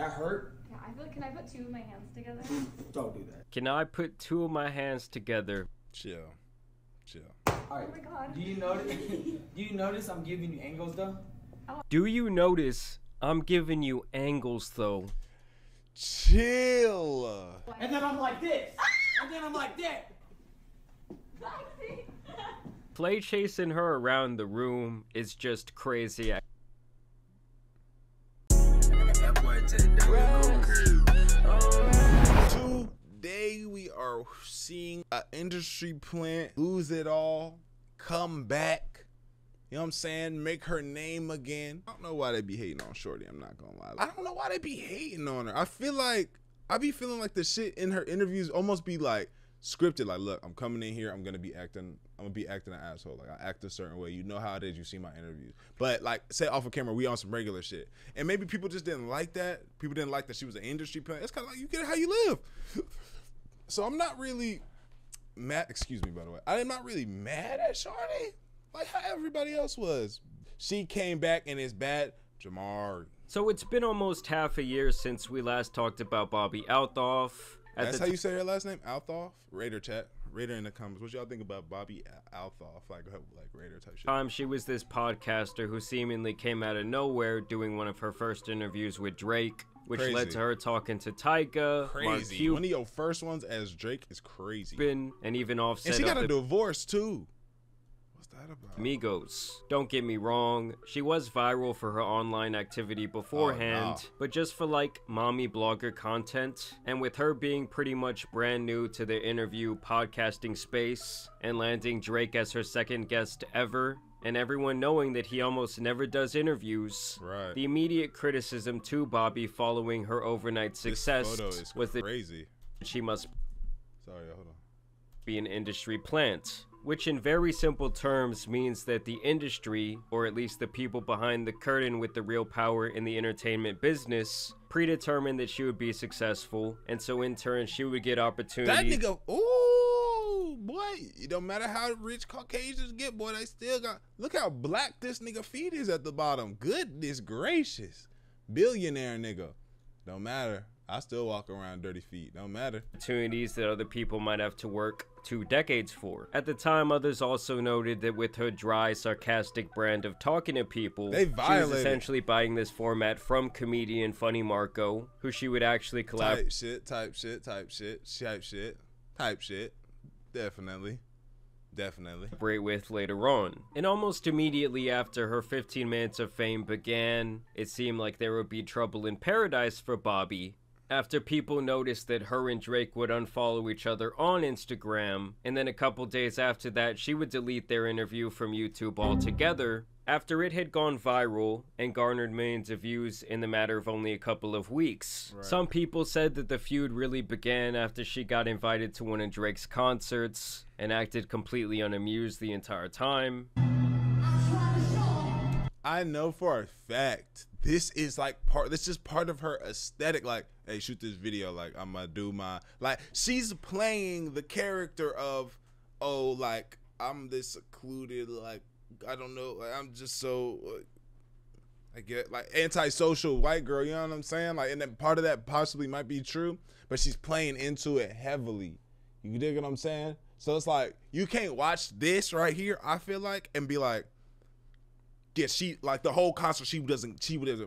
That hurt? Yeah, I feel like, can I put two of my hands together? Don't do that. Can I put two of my hands together? Chill. Chill. Alright. Oh my god. Do you notice? Do you notice I'm giving you angles though? Do you notice I'm giving you angles though? Chill. And then I'm like this. And then I'm like that. Play chasing her around the room is just crazy. Today we are seeing an industry plant lose it all, come back. You know what I'm saying? Make her name again. I don't know why they be hating on Shorty. I'm not gonna lie. I don't know why they be hating on her. I be feeling like the shit in her interviews almost be like scripted. Like, look, I'm coming in here. I'm gonna be acting an asshole. Like, I act a certain way. You know how it is. You see my interviews. But like, say off of camera, we on some regular shit. And maybe people just didn't like that. People didn't like that she was an industry plant. It's kind of like, you get it how you live. So I'm not really mad. Excuse me, by the way. I am not really mad at Shorty. Like how everybody else was. She came back and it's bad. Jamar. So it's been almost half a year since we last talked about Bobbi Althoff. That's how you say her last name? Althoff? Raider chat. Raider in the comments. What y'all think about Bobbi Althoff? Like Raider type shit. She was this podcaster who seemingly came out of nowhere doing one of her first interviews with Drake, which led to her talking to Tyga, crazy. One of your first ones as Drake is crazy. And even Offset. And she got a divorce too. What's that about? Migos. Don't get me wrong, she was viral for her online activity beforehand, but just for like mommy blogger content, and with her being pretty much brand new to the interview podcasting space, and landing Drake as her second guest ever, and everyone knowing that he almost never does interviews, the immediate criticism to Bobbi following her overnight success was that she must be an industry plant. Which in very simple terms means that the industry, or at least the people behind the curtain with the real power in the entertainment business, predetermined that she would be successful, and so in turn she would get opportunities. That nigga, ooh, boy, it don't matter how rich Caucasians get, boy, they still got, look how black this nigga feet is at the bottom. Goodness gracious. Billionaire nigga. Don't matter. I still walk around dirty feet. Don't matter. Opportunities that other people might have to work 2 decades for. At the time, others also noted that with her dry, sarcastic brand of talking to people, she was essentially buying this format from comedian Funny Marco, who she would actually collaborate. Type shit. Definitely. With later on. And almost immediately after her 15 minutes of fame began, it seemed like there would be trouble in paradise for Bobbi, after people noticed that her and Drake would unfollow each other on Instagram, and then a couple days after that she would delete their interview from YouTube altogether, after it had gone viral and garnered millions of views in the matter of only a couple of weeks. Some people said that the feud really began after she got invited to one of Drake's concerts and acted completely unamused the entire time. I know for a fact this is part of her aesthetic. Like, hey, shoot this video. Like, I'm gonna do my, like, she's playing the character of, oh, like, I'm this secluded, like, I don't know, like, I'm just so, I get, like, antisocial white girl, you know what I'm saying? Like, and then part of that possibly might be true, but she's playing into it heavily. You dig what I'm saying? So it's like, you can't watch this right here, I feel like, and be like, yeah, she, like, the whole concert, she wasn't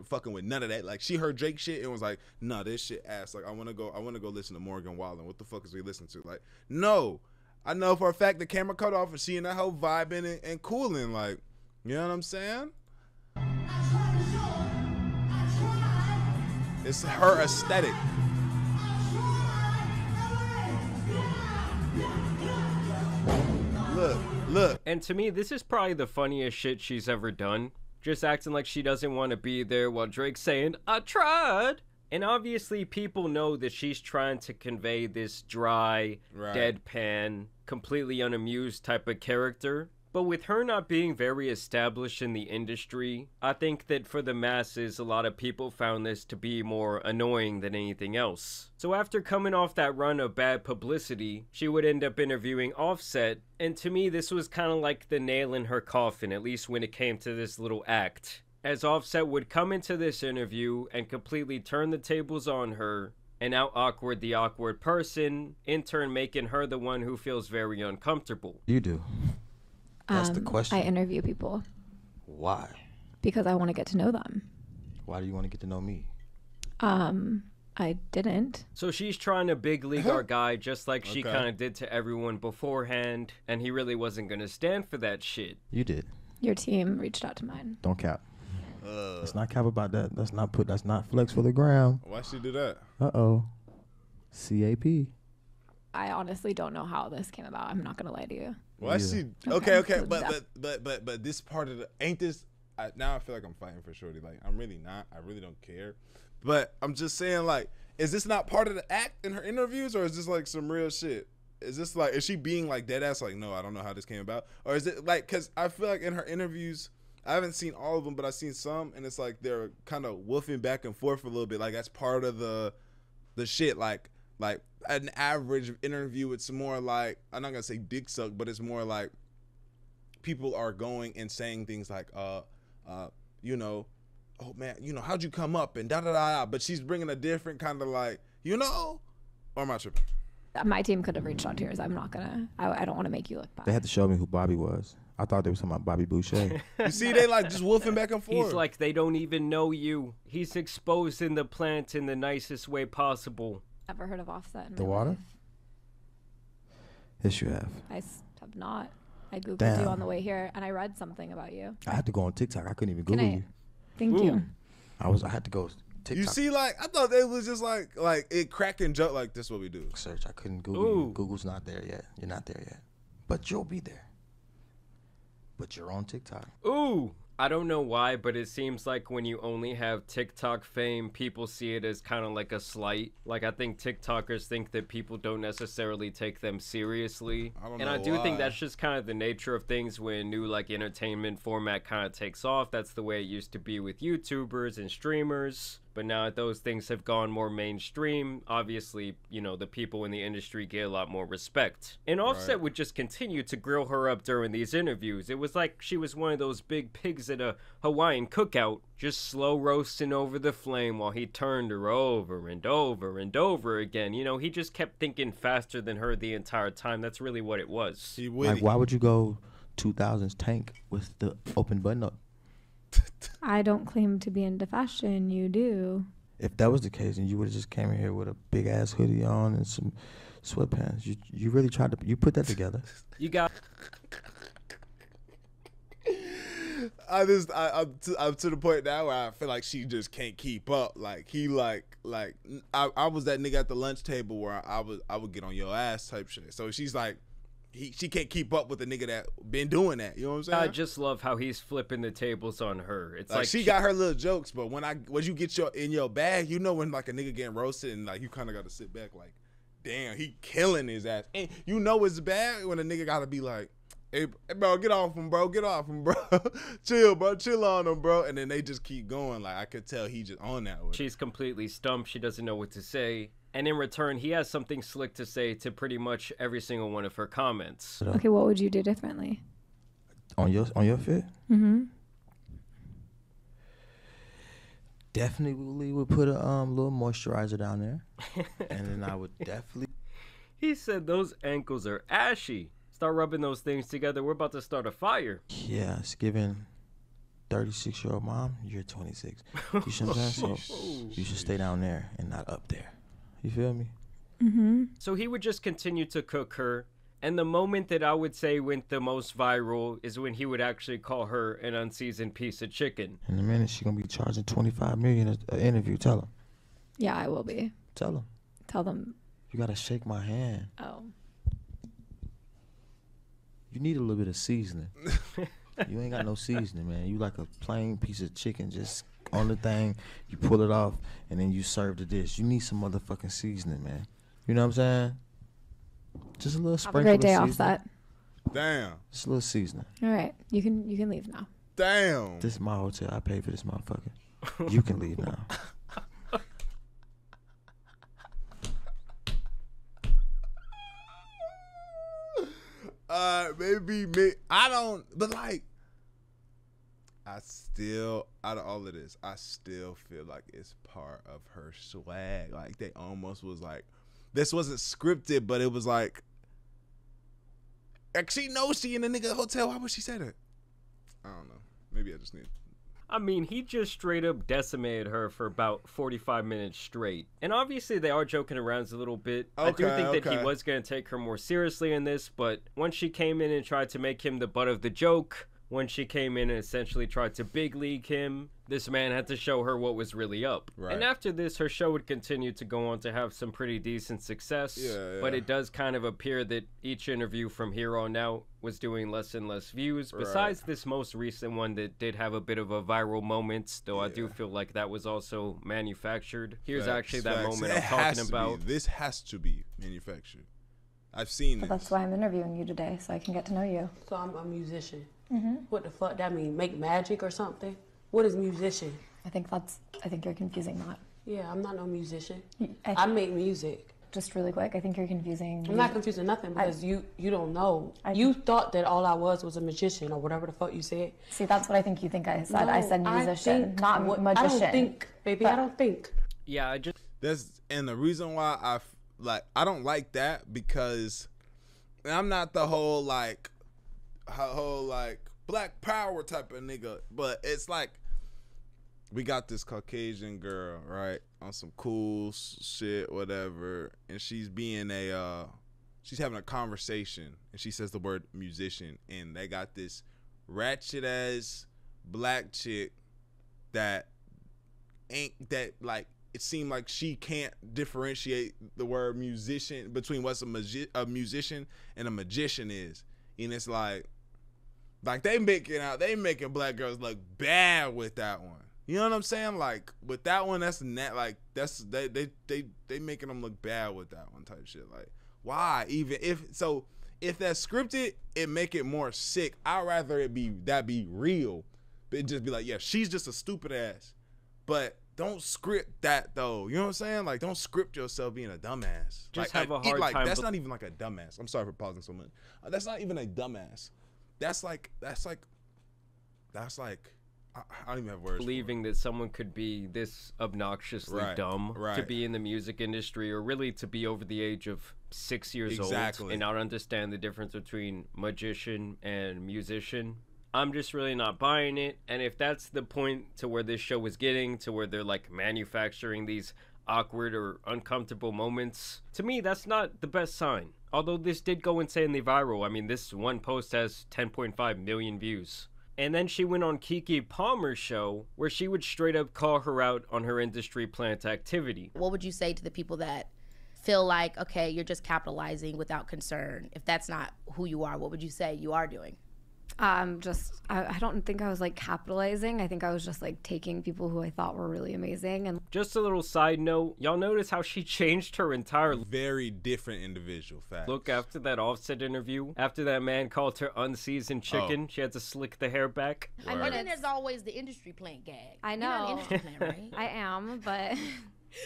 fucking with none of that. Like, she heard Drake shit and was like, nah, this shit ass. Like, I wanna go listen to Morgan Wallen. What the fuck is we listening to? Like, no. I know for a fact the camera cut off and she and that whole vibing and cooling. Like, you know what I'm saying? It's her aesthetic. Look. And to me, this is probably the funniest shit she's ever done. Just acting like she doesn't want to be there while Drake's saying, I tried. And obviously people know that she's trying to convey this dry, deadpan, completely unamused type of character. But with her not being very established in the industry, I think that for the masses, a lot of people found this to be more annoying than anything else. So after coming off that run of bad publicity, she would end up interviewing Offset, and to me this was kind of like the nail in her coffin, at least when it came to this little act. as Offset would come into this interview and completely turn the tables on her and out awkward the awkward person, in turn making her the one who feels very uncomfortable. You do. That's the question. I interview people Why? because I want to get to know them. Why do you want to get to know me? I didn't. So she's trying to big league our guy just like she kind of did to everyone beforehand, and he really wasn't going to stand for that shit. You did. Your team reached out to mine. Don't cap. Let's not cap about that. That's not flex for the ground. Why she do that? Uh-oh. CAP. I honestly don't know how this came about. I'm not going to lie to you. Why Yeah. she? Okay, but this part of the ain't this? Now I feel like I'm fighting for Shorty. Like I'm really not. I really don't care. But I'm just saying, like, is this not part of the act in her interviews, or is this like some real shit? Is this like, is she being like dead ass? Like, no, I don't know how this came about, or is it like? Because I feel like in her interviews, I haven't seen all of them, but I've seen some, and it's like they're kind of woofing back and forth a little bit. Like that's part of the shit. Like an average interview, it's more like, I'm not gonna say dick suck, but it's more like people are going and saying things like, you know, oh man, you know, how'd you come up and da da da. But she's bringing a different kind of like, you know, or am I tripping? My team could have reached out to yours. I'm not going to. I don't want to make you look bad. They had to show me who Bobby was. I thought they were talking about Bobby Boucher. You see, they like just woofing back and forth. He's like, they don't even know you. He's exposing the plant in the nicest way possible. Never heard of Offset in The my water? life. Yes, you have. Have not. I Googled Damn. you on the way here, and I read something about you. I had to go on TikTok. I couldn't even Can Google I- you. Thank Ooh. you. I had to go TikTok. You see, like I thought they was just like it cracking joke like this. What we do? Search. I couldn't Google Ooh. you. Google's not there yet. You're not there yet. But you'll be there. But you're on TikTok. Ooh, I don't know why, but it seems like when you only have TikTok fame, people see it as kind of like a slight. Like, I think TikTokers think that people don't necessarily take them seriously. I don't And know I do why. think that's just kind of the nature of things when new, like, entertainment format kind of takes off. That's the way it used to be with YouTubers and streamers. But now that those things have gone more mainstream, obviously, you know, the people in the industry get a lot more respect. And Offset would just continue to grill her up during these interviews. It was like she was one of those big pigs at a Hawaiian cookout, just slow roasting over the flame while he turned her over and over and over again. You know, he just kept thinking faster than her the entire time. That's really what it was. He witty. Like, why would you go 2000s tank with the open button up? I don't claim to be into fashion. You do. If that was the case, then you would have just came in here with a big ass hoodie on and some sweatpants. You really tried to. You put that together. You got... I'm to the point now where I feel like she just can't keep up. Like he I was that nigga at the lunch table where I would get on your ass type shit. So she's like, she can't keep up with the nigga that been doing that. You know what I'm saying? I just love how he's flipping the tables on her. It's like she got her little jokes, but when you get in your bag, you know when like a nigga getting roasted and like you kind of got to sit back like, damn, he killing his ass. And you know it's bad when a nigga got to be like, hey, bro, get off him, bro. Get off him, bro. Chill, bro. Chill on him, bro. And then they just keep going. Like, I could tell he just on that with she's completely stumped. She doesn't know what to say. And in return, he has something slick to say to pretty much every single one of her comments. Okay, what would you do differently? On your fit? Mm-hmm. Definitely would put a little moisturizer down there. And then I would definitely... He said those ankles are ashy. Start rubbing those things together. We're about to start a fire. Yeah, it's giving 36-year-old mom, you're 26. You should so you should stay down there and not up there. You feel me? Mm-hmm. So he would just continue to cook her. And the moment that I would say went the most viral is when he would actually call her an unseasoned piece of chicken. In a minute, she's going to be charging $25 million an interview. Tell him. Yeah, I will be. Tell him. Tell them. You got to shake my hand. Oh. You need a little bit of seasoning. You ain't got no seasoning, man. You like a plain piece of chicken just on the thing. You pull it off, and then you serve the dish. You need some motherfucking seasoning, man. You know what I'm saying? Just a little Have sprinkle a great day, of seasoning. Offset. Damn. Just a little seasoning. All right, you can leave now. Damn. This is my hotel. I paid for this motherfucker. You can leave now. Maybe me. I don't. But like, out of all of this, I still feel like it's part of her swag. Like they almost was like, this wasn't scripted, but it was like she knows she in the nigga hotel. Why would she say that? I don't know. Maybe I just need. I mean, he just straight up decimated her for about 45 minutes straight. And obviously they are joking around a little bit. I do think that he was going to take her more seriously in this, but once she came in and tried to make him the butt of the joke, when she came in and essentially tried to big league him, this man had to show her what was really up. Right. And after this, her show would continue to go on to have some pretty decent success. But it does kind of appear that each interview from here on out was doing less and less views. Besides this most recent one that did have a bit of a viral moment, though I do feel like that was also manufactured. Here's actually that moment I'm talking about. This has to be manufactured. I've seen this. That's why I'm interviewing you today, so I can get to know you. So I'm a musician. What the fuck that mean? Make magic or something? What is musician? I think you're confusing that. Yeah, I'm not no musician. I make music. Just really quick, I think you're confusing. I'm not confusing nothing because you don't know. You thought that all I was a magician or whatever the fuck you said. See, that's what I think you think I said. No, I said musician, not magician. I don't think, baby. I don't think. Yeah, I just. And the reason why I don't like that because I'm not the whole black power type of nigga, but it's like we got this Caucasian girl, right, on some cool shit, whatever, and she's having a conversation, and she says the word musician, and they got this ratchet ass black chick that it seemed like she can't differentiate the word musician between what's a musician and a magician is, and it's like they making black girls look bad with that one. You know what I'm saying? Like with that one, they making them look bad with that one type shit. Like why? Even if that's scripted, it make it more sick. I'd rather it be real, but just be like, yeah, she's just a stupid ass. But don't script that though. You know what I'm saying? Like don't script yourself being a dumbass. Just have a hard time. That's not even like a dumbass. I'm sorry for pausing so much. That's not even a dumbass. That's like I don't even have words. Believing that someone could be this obnoxiously dumb to be in the music industry, or really to be over the age of 6 years old and not understand the difference between magician and musician. I'm just really not buying it. And if that's the point to where this show is getting, to where they're like manufacturing these awkward or uncomfortable moments, to me that's not the best sign. Although this did go insanely viral. I mean, this one post has 10.5 million views. And then she went on Keke Palmer's show, where she would straight up call her out on her industry plant activity. What would you say to the people that feel like, okay, you're just capitalizing without concern? If that's not who you are, what would you say you are doing? I don't think I was like capitalizing. I think I was just like taking people who I thought were really amazing. And just a little side note, y'all notice how she changed her entire very different individual look after that Offset interview? After that man called her unseasoned chicken, she had to slick the hair back. I mean, then there's always the industry plant gag. I know. You're not an industry plant, right? I am, but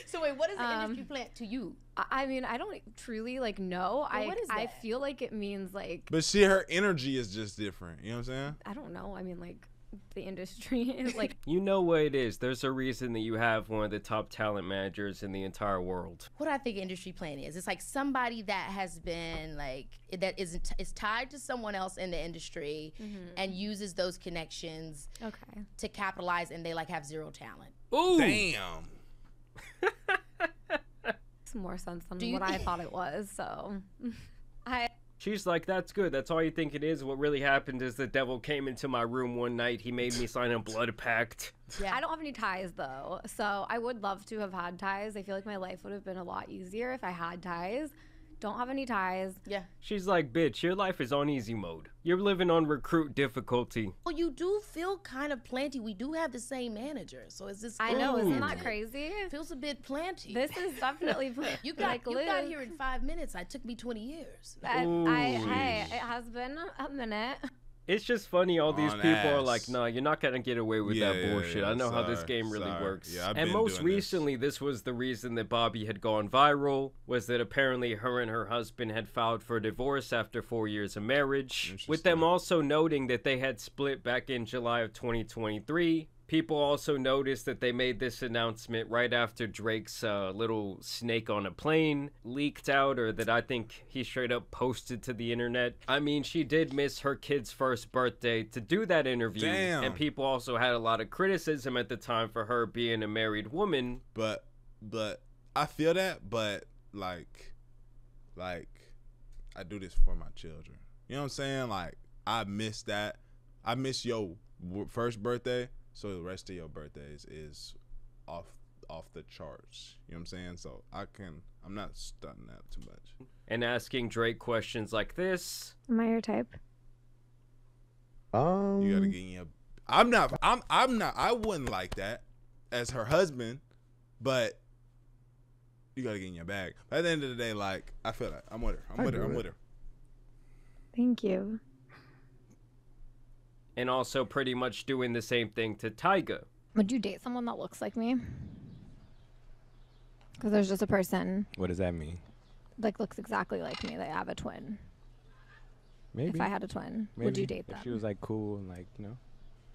So wait, what is the industry plant to you? I mean, I don't truly like know. Well, what is that? I feel like it means like. But see, her energy is just different. You know what I'm saying? I don't know. I mean, like the industry is like. You know what it is. There's a reason that you have one of the top talent managers in the entire world. What I think industry plant is, it's like somebody that has been like that is tied to someone else in the industry and uses those connections to capitalize, and they like have zero talent. Ooh, damn. It's more sense than what I thought it was. So, She's like, that's good. That's all you think it is. What really happened is the devil came into my room one night. He made me sign a blood pact. Yeah. I don't have any ties though, so I would love to have had ties. I feel like my life would have been a lot easier if I had ties. Don't have any ties. Yeah. She's like, bitch, your life is on easy mode. You're living on recruit difficulty. Well, you do feel kind of planty. We do have the same manager, so is this? I know, isn't that crazy? It feels a bit planty. This is definitely you got here in 5 minutes. It took me 20 years. Hey, it has been a minute. It's just funny. All these On people are ass. like, "No, you're not gonna get away with that bullshit." I know how this game really works. Yeah, I've and been most doing recently, this was the reason that Bobbi had gone viral. Was that apparently her and her husband had filed for divorce after 4 years of marriage, with them also noting that they had split back in July of 2023. People also noticed that they made this announcement right after Drake's little snake on a plane leaked out, or that I think he straight up posted to the internet. I mean, she did miss her kid's first birthday to do that interview. Damn. And people also had a lot of criticism at the time for her being a married woman. But I feel that, but like I do this for my children. You know what I'm saying? Like, I miss that. I miss your first birthday. So the rest of your birthdays is off the charts. You know what I'm saying? So I'm not stunting that too much. And asking Drake questions like this. Am I your type? You gotta get in your. I'm not. I wouldn't like that as her husband, but you gotta get in your bag. But at the end of the day, like, I feel like I'm with her. I'm with her. Thank you. And also pretty much doing the same thing to Tyga. Would you date someone that looks like me? Because there's just a person What does that mean? like looks exactly like me. They have a twin. Maybe. If I had a twin, Maybe. would you date them? If she was like cool and like, you know.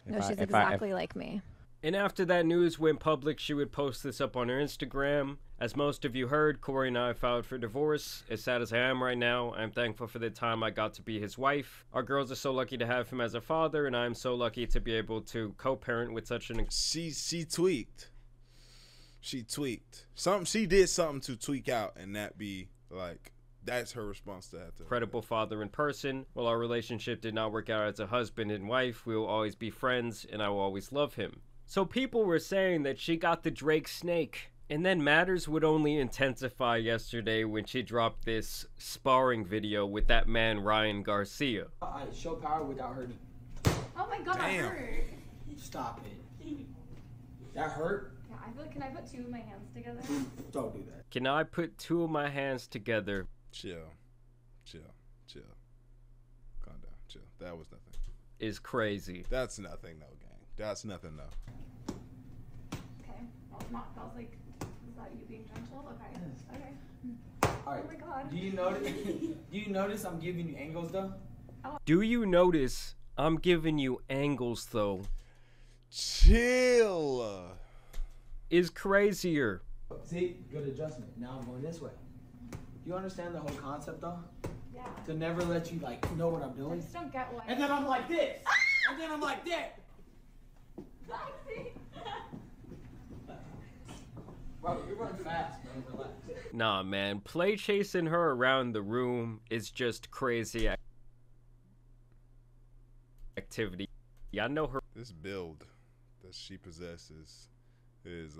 No, she's exactly like me. And after that news went public, she would post this up on her Instagram. As most of you heard, Corey and I filed for divorce. As sad as I am right now, I'm thankful for the time I got to be his wife. Our girls are so lucky to have him as a father, and I'm so lucky to be able to co-parent with such an... She tweaked. She tweaked. She did something to tweak out, and that be like, that's her response to that. Incredible father in person. While our relationship did not work out as a husband and wife, we will always be friends, and I will always love him. So people were saying that she got the Drake snake. And then matters would only intensify yesterday when she dropped this sparring video with that man Ryan Garcia. I show power without hurting. Oh my god, Damn. that hurt. Stop it. That hurt? Yeah, I feel like, can I put two of my hands together? Don't do that. Can I put two of my hands together? Chill. Calm down. Chill. That was nothing. Is crazy. That's nothing, though, gang. That's nothing, though. Okay. Well, not, that was like, is that you being gentle? Okay. Okay. All right. Oh my god. Do you notice I'm giving you angles though? Do you notice I'm giving you angles though? Chill. Is crazier. See, good adjustment. Now I'm going this way. You understand the whole concept though? Yeah. To never let you like know what I'm I doing. just don't get why. And then I'm like this. And then I'm like this. Bro, you're running fast, bro. Relax. Nah, man. Play chasing her around the room is just crazy activity. Yeah, I know her. This build that she possesses is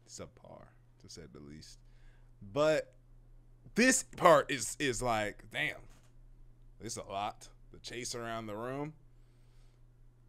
subpar, to say the least. But this part is like, damn, it's a lot. The chase around the room.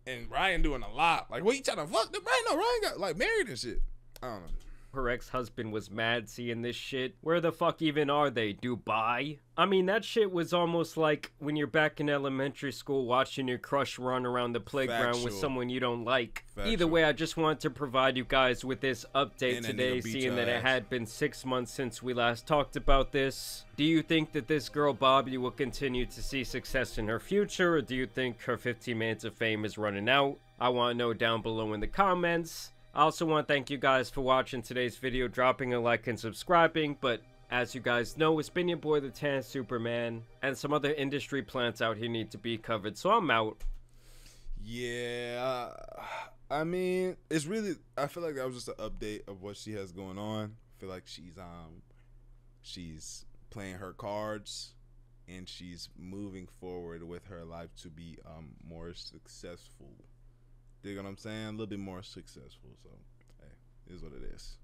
And Ryan doing a lot. Like, what you trying to fuck? Ryan got like married and shit. I don't know. Her ex-husband was mad seeing this shit. Where the fuck even are they? Dubai? I mean, that shit was almost like when you're back in elementary school watching your crush run around the playground with Factual. someone you don't like. Factual. Either way, I just wanted to provide you guys with this update And that today, nigga beat seeing your that it ass. had been 6 months since we last talked about this. Do you think that this girl Bobbi will continue to see success in her future, or do you think her 15 minutes of fame is running out? I want to know down below in the comments. I also want to thank you guys for watching today's video, dropping a like and subscribing, but as you guys know, it's been your boy the Tan Superman, and some other industry plants out here need to be covered, so I'm out. Yeah, I mean, it's really, I feel like that was just an update of what she has going on. I feel like she's playing her cards, and she's moving forward with her life to be more successful. Dig what I'm saying? A little bit more successful. So, hey, it is what it is.